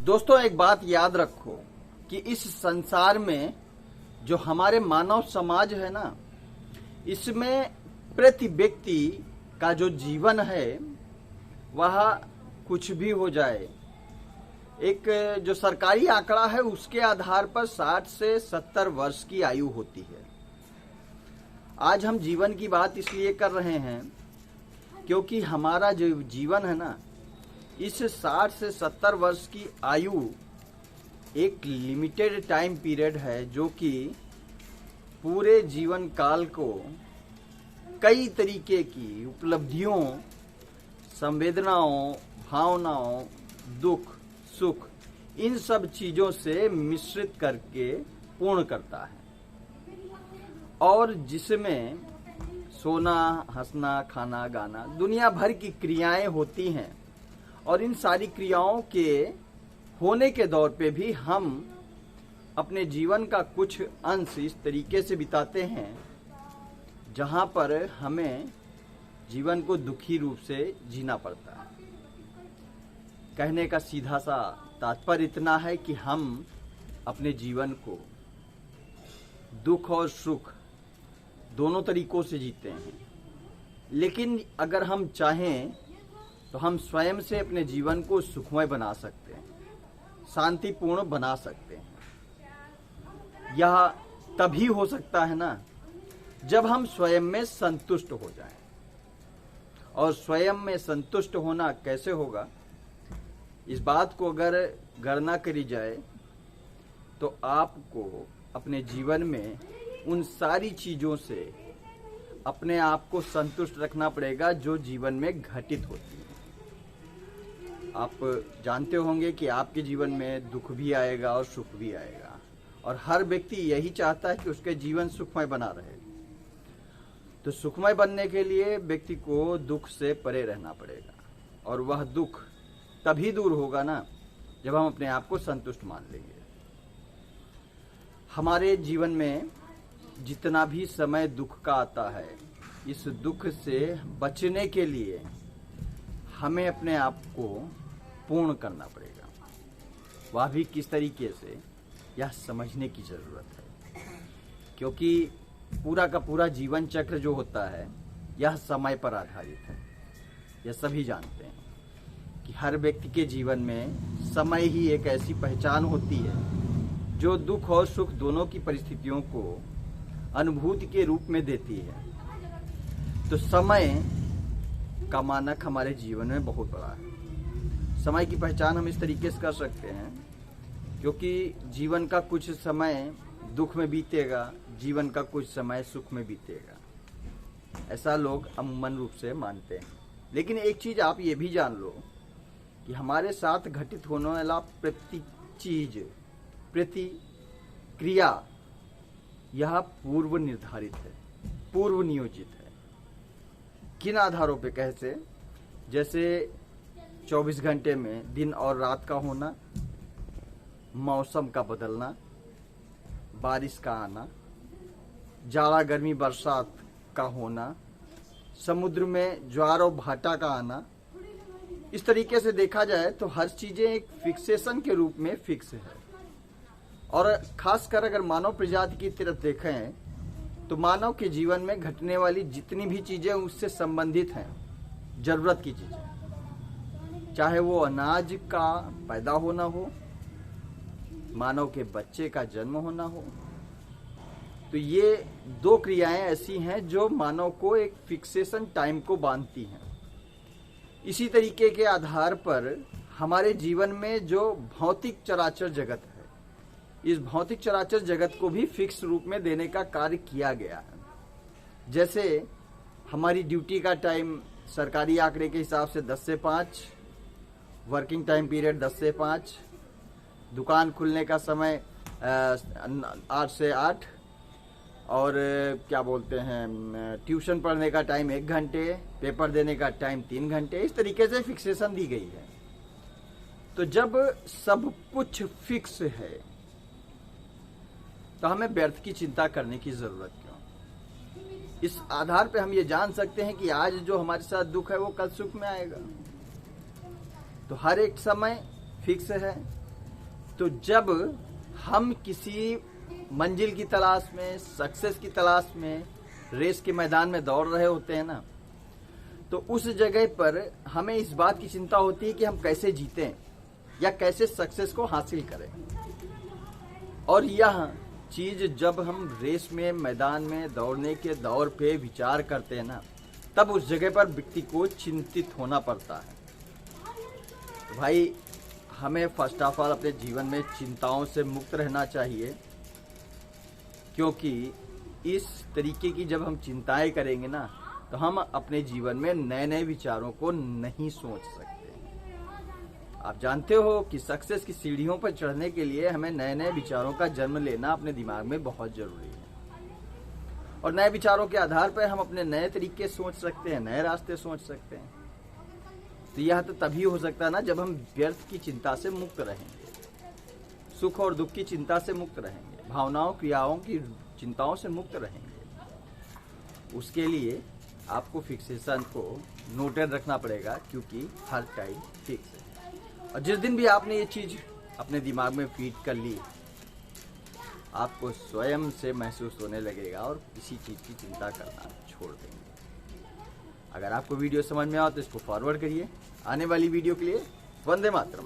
दोस्तों, एक बात याद रखो कि इस संसार में जो हमारे मानव समाज है ना, इसमें प्रति व्यक्ति का जो जीवन है वह कुछ भी हो जाए, एक जो सरकारी आंकड़ा है उसके आधार पर 60 से 70 वर्ष की आयु होती है। आज हम जीवन की बात इसलिए कर रहे हैं क्योंकि हमारा जो जीवन है ना, इस 60 से 70 वर्ष की आयु एक लिमिटेड टाइम पीरियड है, जो कि पूरे जीवन काल को कई तरीके की उपलब्धियों, संवेदनाओं, भावनाओं, दुख, सुख, इन सब चीजों से मिश्रित करके पूर्ण करता है, और जिसमें सोना, हंसना, खाना, गाना, दुनिया भर की क्रियाएं होती हैं। और इन सारी क्रियाओं के होने के दौर पे भी हम अपने जीवन का कुछ अंश इस तरीके से बिताते हैं जहां पर हमें जीवन को दुखी रूप से जीना पड़ता है। कहने का सीधा सा तात्पर्य इतना है कि हम अपने जीवन को दुख और सुख दोनों तरीकों से जीते हैं, लेकिन अगर हम चाहें तो हम स्वयं से अपने जीवन को सुखमय बना सकते हैं, शांतिपूर्ण बना सकते हैं। यह तभी हो सकता है ना जब हम स्वयं में संतुष्ट हो जाएं। और स्वयं में संतुष्ट होना कैसे होगा, इस बात को अगर गणना करी जाए तो आपको अपने जीवन में उन सारी चीजों से अपने आप को संतुष्ट रखना पड़ेगा जो जीवन में घटित होती है। आप जानते होंगे कि आपके जीवन में दुख भी आएगा और सुख भी आएगा, और हर व्यक्ति यही चाहता है कि उसके जीवन सुखमय बना रहे। तो सुखमय बनने के लिए व्यक्ति को दुख से परे रहना पड़ेगा, और वह दुख तभी दूर होगा ना जब हम अपने आप को संतुष्ट मान लेंगे। हमारे जीवन में जितना भी समय दुख का आता है, इस दुख से बचने के लिए हमें अपने आप को पूर्ण करना पड़ेगा। वह भी किस तरीके से, यह समझने की जरूरत है, क्योंकि पूरा का पूरा जीवन चक्र जो होता है यह समय पर आधारित है। यह सभी जानते हैं कि हर व्यक्ति के जीवन में समय ही एक ऐसी पहचान होती है जो दुख और सुख दोनों की परिस्थितियों को अनुभूति के रूप में देती है। तो समय का मानक हमारे जीवन में बहुत बड़ा है। समय की पहचान हम इस तरीके से कर सकते हैं क्योंकि जीवन का कुछ समय दुख में बीतेगा, जीवन का कुछ समय सुख में बीतेगा, ऐसा लोग अमूमन रूप से मानते हैं। लेकिन एक चीज आप ये भी जान लो कि हमारे साथ घटित होने वाला प्रति चीज, प्रति क्रिया, यह पूर्व निर्धारित है, पूर्व नियोजित है। किन आधारों पे? कैसे? जैसे 24 घंटे में दिन और रात का होना, मौसम का बदलना, बारिश का आना, जाड़ा गर्मी बरसात का होना, समुद्र में ज्वार और भाटा का आना। इस तरीके से देखा जाए तो हर चीजें एक फिक्सेशन के रूप में फिक्स है। और खासकर अगर मानव प्रजाति की तरफ देखें तो मानव के जीवन में घटने वाली जितनी भी चीजें उससे संबंधित हैं, जरूरत की चीजें, चाहे वो अनाज का पैदा होना हो, मानव के बच्चे का जन्म होना हो, तो ये दो क्रियाएं ऐसी हैं जो मानव को एक फिक्सेशन टाइम को बांधती हैं। इसी तरीके के आधार पर हमारे जीवन में जो भौतिक चराचर जगत है, इस भौतिक चराचर जगत को भी फिक्स रूप में देने का कार्य किया गया है। जैसे हमारी ड्यूटी का टाइम सरकारी आंकड़े के हिसाब से 10 से 5, वर्किंग टाइम पीरियड 10 से 5, दुकान खुलने का समय 8 से 8, और क्या बोलते हैं, ट्यूशन पढ़ने का टाइम 1 घंटे, पेपर देने का टाइम 3 घंटे। इस तरीके से फिक्सेशन दी गई है। तो जब सब कुछ फिक्स है तो हमें व्यर्थ की चिंता करने की जरूरत क्यों? इस आधार पे हम ये जान सकते हैं कि आज जो हमारे साथ दुख है वो कल सुख में आएगा। तो हर एक समय फिक्स है, तो जब हम किसी मंजिल की तलाश में, सक्सेस की तलाश में रेस के मैदान में दौड़ रहे होते हैं ना, तो उस जगह पर हमें इस बात की चिंता होती है कि हम कैसे जीतें या कैसे सक्सेस को हासिल करें। और यह चीज जब हम रेस में, मैदान में दौड़ने के दौर पे विचार करते हैं ना, तब उस जगह पर व्यक्ति को चिंतित होना पड़ता है। तो भाई हमें फर्स्ट ऑफ ऑल अपने जीवन में चिंताओं से मुक्त रहना चाहिए, क्योंकि इस तरीके की जब हम चिंताएं करेंगे ना, तो हम अपने जीवन में नए नए विचारों को नहीं सोच सकते। आप जानते हो कि सक्सेस की सीढ़ियों पर चढ़ने के लिए हमें नए नए विचारों का जन्म लेना अपने दिमाग में बहुत जरूरी है। और नए विचारों के आधार पर हम अपने नए तरीके सोच सकते हैं, नए रास्ते सोच सकते हैं। तो यह तो तभी हो सकता है ना जब हम व्यर्थ की चिंता से मुक्त रहेंगे, सुख और दुख की चिंता से मुक्त रहेंगे, भावनाओं क्रियाओं की चिंताओं से मुक्त रहेंगे। उसके लिए आपको फिक्सेशन को नोटेड रखना पड़ेगा, क्योंकि हर टाइम फिक्स है। और जिस दिन भी आपने ये चीज अपने दिमाग में फीड कर ली, आपको स्वयं से महसूस होने लगेगा और किसी चीज की चिंता करना छोड़ देंगे। अगर आपको वीडियो समझ में आओ तो इसको फॉरवर्ड करिए। आने वाली वीडियो के लिए वंदे मातरम।